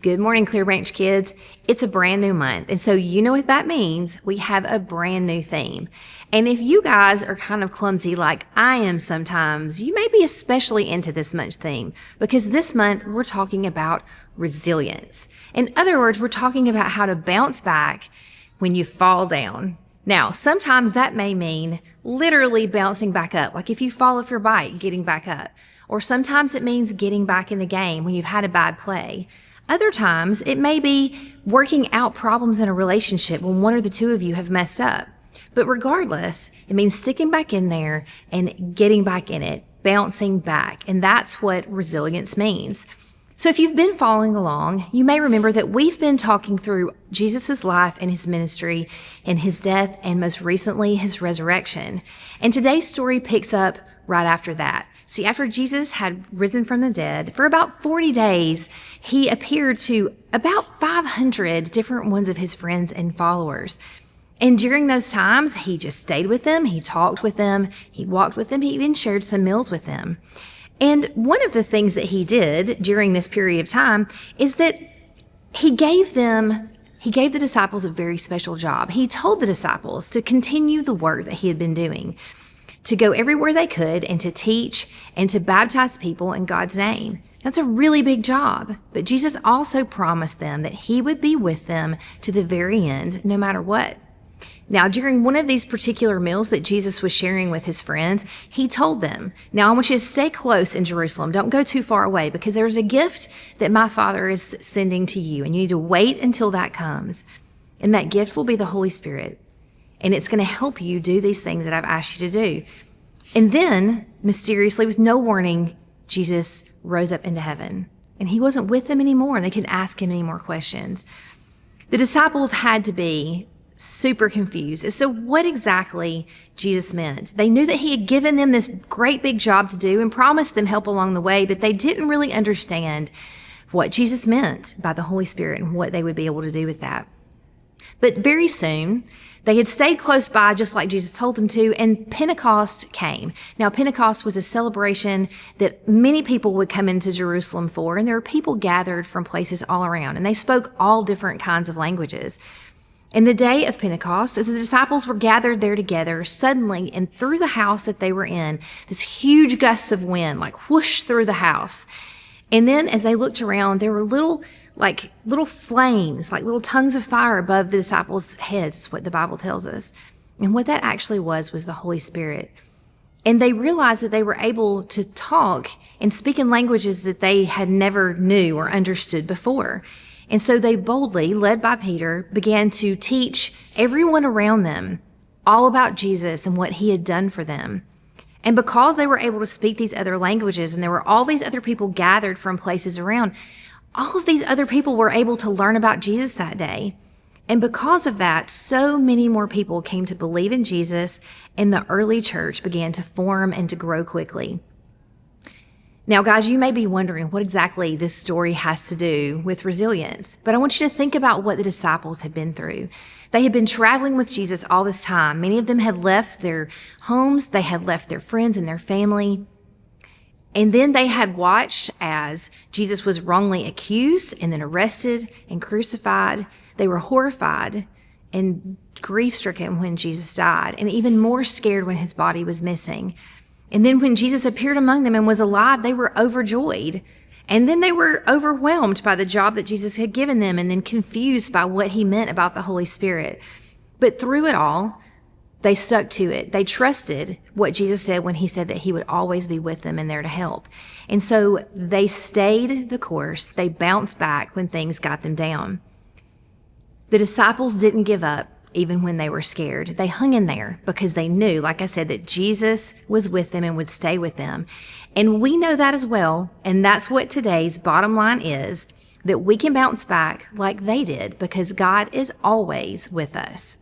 Good morning, Clearbranch kids. It's a brand new month, and so you know what that means. We have a brand new theme. And if you guys are kind of clumsy like I am sometimes, you may be especially into this month's theme because this month we're talking about resilience. In other words, we're talking about how to bounce back when you fall down. Now, sometimes that may mean literally bouncing back up, like if you fall off your bike, getting back up. Or sometimes it means getting back in the game when you've had a bad play. Other times, it may be working out problems in a relationship when one or the two of you have messed up. But regardless, it means sticking back in there and getting back in it, bouncing back. And that's what resilience means. So if you've been following along, you may remember that we've been talking through Jesus' life and his ministry and his death and most recently his resurrection. And today's story picks up right after that. See, after Jesus had risen from the dead, for about 40 days, he appeared to about 500 different ones of his friends and followers. And during those times, he just stayed with them, he talked with them, he walked with them, he even shared some meals with them. And one of the things that he did during this period of time is that he gave the disciples a very special job. He told the disciples to continue the work that he had been doing, to go everywhere they could and to teach and to baptize people in God's name. That's a really big job. But Jesus also promised them that he would be with them to the very end, no matter what. Now, during one of these particular meals that Jesus was sharing with his friends, he told them, now I want you to stay close in Jerusalem. Don't go too far away because there's a gift that my Father is sending to you, and you need to wait until that comes. And that gift will be the Holy Spirit. And it's going to help you do these things that I've asked you to do. And then, mysteriously, with no warning, Jesus rose up into heaven. And he wasn't with them anymore. They couldn't ask him any more questions. The disciples had to be super confused as to what exactly Jesus meant. They knew that he had given them this great big job to do and promised them help along the way, but they didn't really understand what Jesus meant by the Holy Spirit and what they would be able to do with that. But very soon, they had stayed close by just like Jesus told them to, and Pentecost came. Now, Pentecost was a celebration that many people would come into Jerusalem for, and there were people gathered from places all around, and they spoke all different kinds of languages. In the day of Pentecost, as the disciples were gathered there together, suddenly, and through the house that they were in, this huge gusts of wind, like whooshed through the house. And then as they looked around, there were little flames, like little tongues of fire above the disciples' heads, what the Bible tells us. And what that actually was the Holy Spirit. And they realized that they were able to talk and speak in languages that they had never knew or understood before. And so they boldly, led by Peter, began to teach everyone around them all about Jesus and what he had done for them. And because they were able to speak these other languages and there were all these other people gathered from places around, all of these other people were able to learn about Jesus that day. And because of that, so many more people came to believe in Jesus, and the early church began to form and to grow quickly. Now, guys, you may be wondering what exactly this story has to do with resilience, but I want you to think about what the disciples had been through. They had been traveling with Jesus all this time. Many of them had left their homes, they had left their friends and their family. And then they had watched as Jesus was wrongly accused and then arrested and crucified. They were horrified and grief-stricken when Jesus died, and even more scared when his body was missing. And then when Jesus appeared among them and was alive, they were overjoyed. And then they were overwhelmed by the job that Jesus had given them and then confused by what he meant about the Holy Spirit. But through it all, they stuck to it. They trusted what Jesus said when he said that he would always be with them and there to help. And so they stayed the course. They bounced back when things got them down. The disciples didn't give up even when they were scared. They hung in there because they knew, like I said, that Jesus was with them and would stay with them. And we know that as well. And that's what today's bottom line is, that we can bounce back like they did because God is always with us.